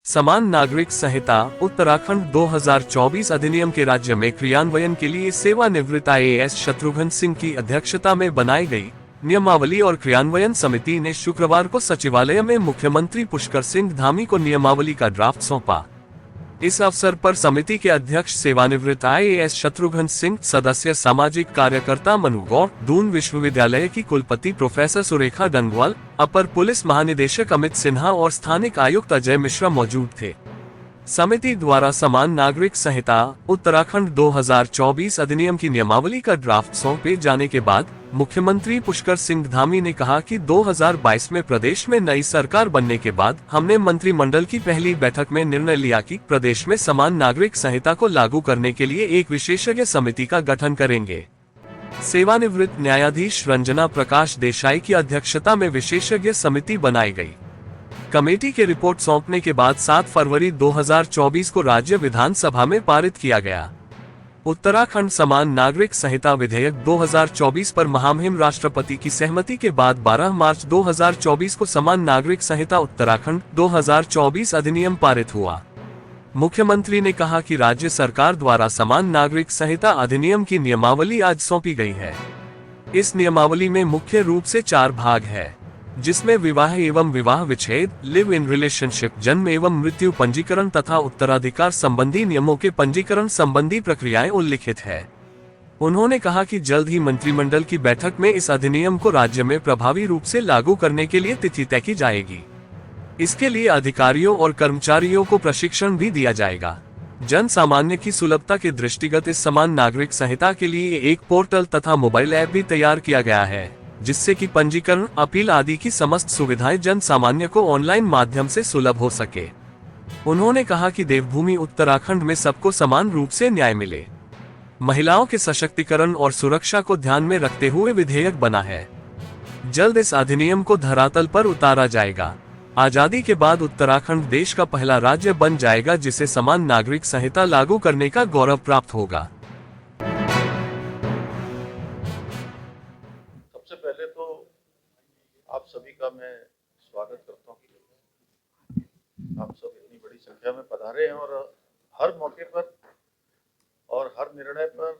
समान नागरिक संहिता उत्तराखंड 2024 अधिनियम के राज्य में क्रियान्वयन के लिए सेवानिवृत्त IAS शत्रुघ्न सिंह की अध्यक्षता में बनाई गई नियमावली और क्रियान्वयन समिति ने शुक्रवार को सचिवालय में मुख्यमंत्री पुष्कर सिंह धामी को नियमावली का ड्राफ्ट सौंपा। इस अवसर पर समिति के अध्यक्ष सेवानिवृत्त IAS शत्रुघ्न सिंह, सदस्य सामाजिक कार्यकर्ता मनु गौड़, दून विश्वविद्यालय की कुलपति प्रोफेसर सुरेखा गंगवाल, अपर पुलिस महानिदेशक अमित सिन्हा और स्थानिक आयुक्त अजय मिश्रा मौजूद थे। समिति द्वारा समान नागरिक संहिता उत्तराखंड 2024 अधिनियम की नियमावली का ड्राफ्ट सौंपे जाने के बाद मुख्यमंत्री पुष्कर सिंह धामी ने कहा कि 2022 में प्रदेश में नई सरकार बनने के बाद हमने मंत्रिमंडल की पहली बैठक में निर्णय लिया कि प्रदेश में समान नागरिक संहिता को लागू करने के लिए एक विशेषज्ञ समिति का गठन करेंगे। सेवानिवृत्त न्यायाधीश रंजना प्रकाश देसाई की अध्यक्षता में विशेषज्ञ समिति बनाई गई। कमेटी के रिपोर्ट सौंपने के बाद 7 फरवरी 2024 को राज्य विधानसभा में पारित किया गया। उत्तराखंड समान नागरिक संहिता विधेयक 2024 पर महामहिम राष्ट्रपति की सहमति के बाद 12 मार्च 2024 को समान नागरिक संहिता उत्तराखंड 2024 अधिनियम पारित हुआ। मुख्यमंत्री ने कहा कि राज्य सरकार द्वारा समान नागरिक संहिता अधिनियम की नियमावली आज सौंपी गई है। इस नियमावली में मुख्य रूप से 4 भाग है, जिसमें विवाह एवं विवाह विच्छेद, लिव इन रिलेशनशिप, जन्म एवं मृत्यु पंजीकरण तथा उत्तराधिकार संबंधी नियमों के पंजीकरण संबंधी प्रक्रियाएं उल्लिखित है। उन्होंने कहा कि जल्द ही मंत्रिमंडल की बैठक में इस अधिनियम को राज्य में प्रभावी रूप से लागू करने के लिए तिथि तय की जाएगी। इसके लिए अधिकारियों और कर्मचारियों को प्रशिक्षण भी दिया जाएगा। जन सामान्य की सुलभता के दृष्टिगत इस समान नागरिक संहिता के लिए एक पोर्टल तथा मोबाइल ऐप भी तैयार किया गया है, जिससे कि पंजीकरण, अपील आदि की समस्त सुविधाएं जन सामान्य को ऑनलाइन माध्यम से सुलभ हो सके। उन्होंने कहा कि देवभूमि उत्तराखंड में सबको समान रूप से न्याय मिले। महिलाओं के सशक्तिकरण और सुरक्षा को ध्यान में रखते हुए विधेयक बना है। जल्द इस अधिनियम को धरातल पर उतारा जाएगा। आजादी के बाद उत्तराखंड देश का पहला राज्य बन जाएगा जिसे समान नागरिक संहिता लागू करने का गौरव प्राप्त होगा। सबसे पहले तो आप सभी का मैं स्वागत करता हूँ। आप सब इतनी बड़ी संख्या में पधारे हैं और हर मौके पर और हर निर्णय पर,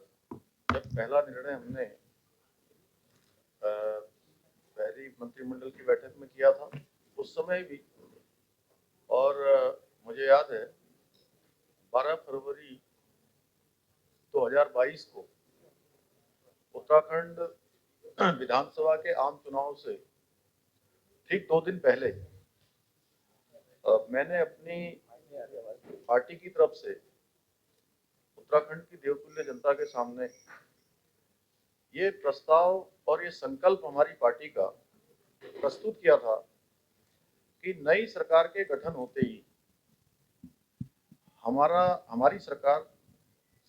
जब पहला निर्णय हमने पहली मंत्रिमंडल की बैठक में किया था उस समय भी, और मुझे याद है 12 फरवरी 2022 को उत्तराखंड विधानसभा के आम चुनाव से ठीक 2 दिन पहले मैंने अपनी पार्टी की तरफ से उत्तराखंड की देवतुल्य जनता के सामने ये प्रस्ताव और ये संकल्प हमारी पार्टी का प्रस्तुत किया था कि नई सरकार के गठन होते ही हमारी सरकार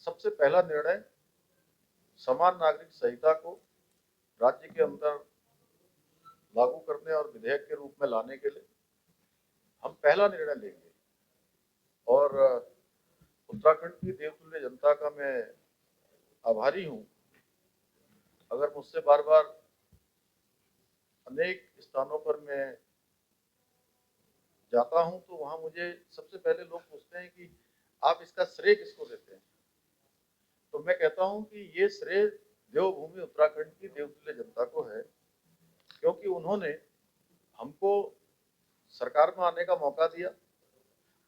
सबसे पहला निर्णय समान नागरिक संहिता को राज्य के अंदर लागू करने और विधेयक के रूप में लाने के लिए हम पहला निर्णय लेंगे। और उत्तराखंड की देवतुल्य जनता का मैं आभारी हूं। अगर मुझसे बार बार अनेक स्थानों पर मैं जाता हूं तो वहां मुझे सबसे पहले लोग पूछते हैं कि आप इसका श्रेय किसको देते हैं, तो मैं कहता हूं कि ये श्रेय देवभूमि उत्तराखंड की देवतुल्य जनता को है, क्योंकि उन्होंने हमको सरकार में आने का मौका दिया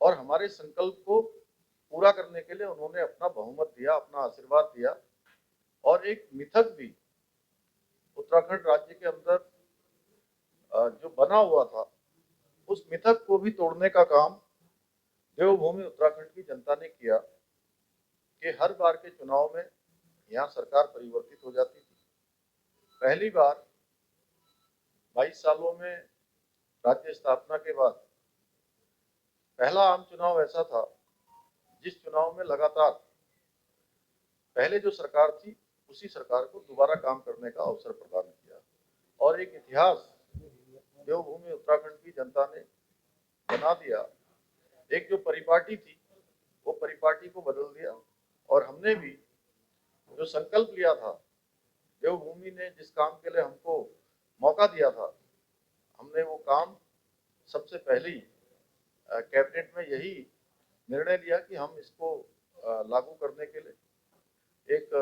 और हमारे संकल्प को पूरा करने के लिए उन्होंने अपना बहुमत दिया, अपना आशीर्वाद दिया। और एक मिथक भी उत्तराखंड राज्य के अंदर जो बना हुआ था, उस मिथक को भी तोड़ने का काम देवभूमि उत्तराखंड की जनता ने किया कि हर बार के चुनाव में यहाँ सरकार परिवर्तित हो जाती थी। पहली बार 22 सालों में राज्य स्थापना के बाद पहला आम चुनाव ऐसा था जिस चुनाव में लगातार पहले जो सरकार थी उसी सरकार को दोबारा काम करने का अवसर प्रदान किया और एक इतिहास देवभूमि उत्तराखंड की जनता ने बना दिया। एक जो परिपाटी थी वो परिपाटी को बदल दिया और हमने भी जो संकल्प लिया था, देवभूमि ने जिस काम के लिए हमको मौका दिया था, हमने वो काम सबसे पहले ही कैबिनेट में यही निर्णय लिया कि हम इसको लागू करने के लिए एक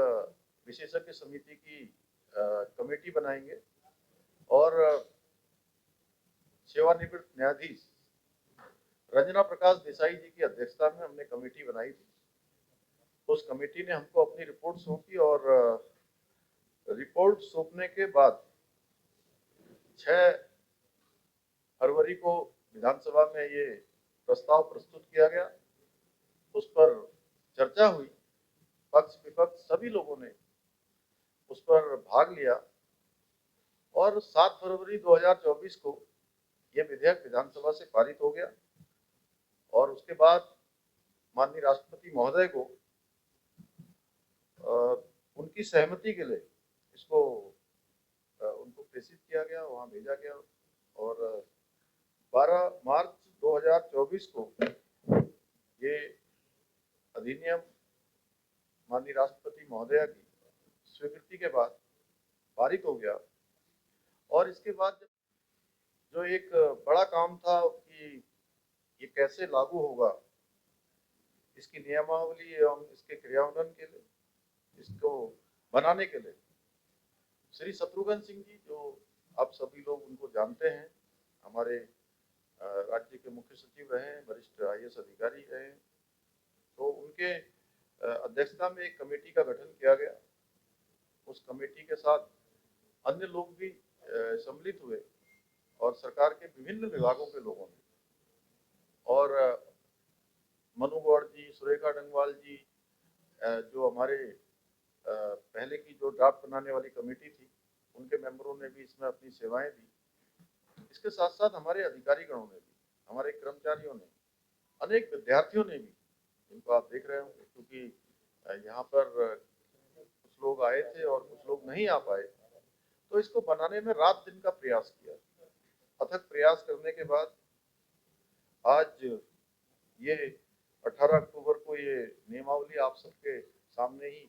विशेषज्ञ समिति की कमेटी बनाएंगे और सेवानिवृत्त न्यायाधीश रंजना प्रकाश देसाई जी की अध्यक्षता में हमने कमेटी बनाई थी। उस कमेटी ने हमको अपनी रिपोर्ट सौंपी और रिपोर्ट सौंपने के बाद 6 फरवरी को विधानसभा में ये प्रस्ताव प्रस्तुत किया गया। उस पर चर्चा हुई, पक्ष विपक्ष सभी लोगों ने उस पर भाग लिया और 7 फरवरी 2024 को यह विधेयक विधानसभा से पारित हो गया और उसके बाद माननीय राष्ट्रपति महोदय को उनकी सहमति के लिए इसको उनको प्रेषित किया गया, वहां भेजा गया और 12 मार्च 2024 को ये अधिनियम माननीय राष्ट्रपति महोदया की स्वीकृति के बाद पारित हो गया। और इसके बाद जो एक बड़ा काम था कि ये कैसे लागू होगा, इसकी नियमावली एवं इसके क्रियान्वयन के लिए, इसको बनाने के लिए श्री शत्रुघ्न सिंह जी, जो आप सभी लोग उनको जानते हैं, हमारे राज्य के मुख्य सचिव रहे हैं, वरिष्ठ IAS अधिकारी रहे हैं, तो उनके अध्यक्षता में एक कमेटी का गठन किया गया। उस कमेटी के साथ अन्य लोग भी सम्मिलित हुए और सरकार के विभिन्न विभागों के लोगों ने, और मनु गौड़ जी, सुरेखा डंगवाल जी, जो हमारे पहले की जो ड्राफ्ट बनाने वाली कमेटी थी, उनके मेंबरों ने भी इसमें अपनी सेवाएं दी। इसके साथ साथ हमारे अधिकारीगणों ने भी, हमारे कर्मचारियों ने, अनेक विद्यार्थियों ने भी, जिनको आप देख रहे होंगे, क्योंकि यहाँ पर कुछ लोग आए थे और कुछ लोग नहीं आ पाए, तो इसको बनाने में रात दिन का प्रयास किया। अथक प्रयास करने के बाद आज ये 18 अक्टूबर को ये नियमावली आप सबके सामने ही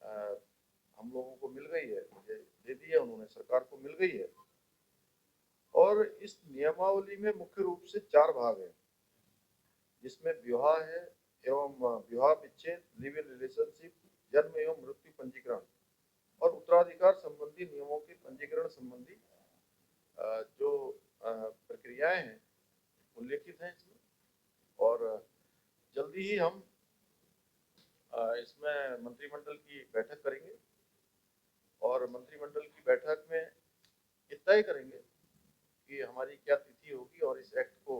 हम लोगों को मिल गई है, दे दी है उन्होंने, सरकार को मिल गई है। और इस नियमावली में मुख्य रूप से 4 भाग हैं, जिसमें विवाह है एवं विवाह विच्छेद, लिव इन रिलेशनशिप, जन्म एवं मृत्यु पंजीकरण और उत्तराधिकार संबंधी नियमों के पंजीकरण संबंधी जो प्रक्रियाएं हैं उल्लेखित हैं इसमें। और जल्दी ही हम इसमें मंत्रिमंडल की बैठक करेंगे और मंत्रिमंडल की बैठक में ये तय करेंगे कि हमारी क्या तिथि होगी और इस एक्ट को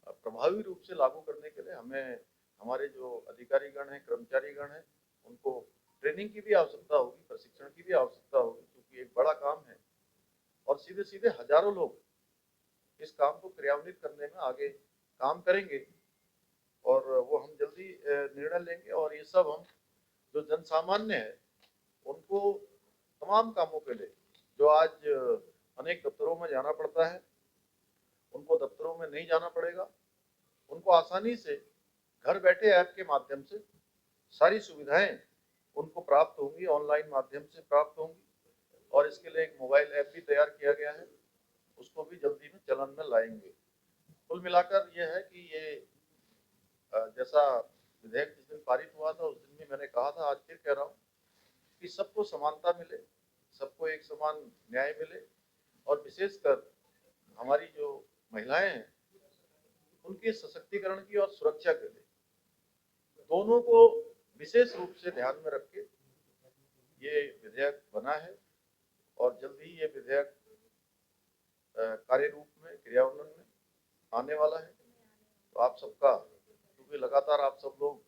प्रभावी रूप से लागू करने के लिए हमें हमारे जो अधिकारीगण हैं, कर्मचारीगण हैं, उनको ट्रेनिंग की भी आवश्यकता होगी, प्रशिक्षण की भी आवश्यकता होगी, क्योंकि एक बड़ा काम है और सीधे सीधे हजारों लोग इस काम को क्रियान्वित करने में आगे काम करेंगे और वो हम जल्दी निर्णय लेंगे। और ये सब हम जो जन सामान्य है उनको तमाम कामों के लिए, जो आज अनेक दफ्तरों में जाना पड़ता है, उनको दफ्तरों में नहीं जाना पड़ेगा, उनको आसानी से घर बैठे ऐप के माध्यम से सारी सुविधाएं उनको प्राप्त होंगी, ऑनलाइन माध्यम से प्राप्त होंगी। और इसके लिए एक मोबाइल ऐप भी तैयार किया गया है, उसको भी जल्दी में चलन में लाएंगे। कुल मिलाकर यह है कि ये जैसा विधेयक जिस दिन पारित हुआ था उस दिन भी मैंने कहा था, आज फिर कह रहा हूँ कि सबको समानता मिले, सबको एक समान न्याय मिले और विशेषकर हमारी जो महिलाएं हैं उनके सशक्तिकरण की और सुरक्षा के लिए, दोनों को विशेष रूप से ध्यान में रख के ये विधेयक बना है और जल्द ही ये विधेयक कार्य रूप में, क्रियान्वयन में आने वाला है। तो आप सबका, क्योंकि लगातार आप सब लोग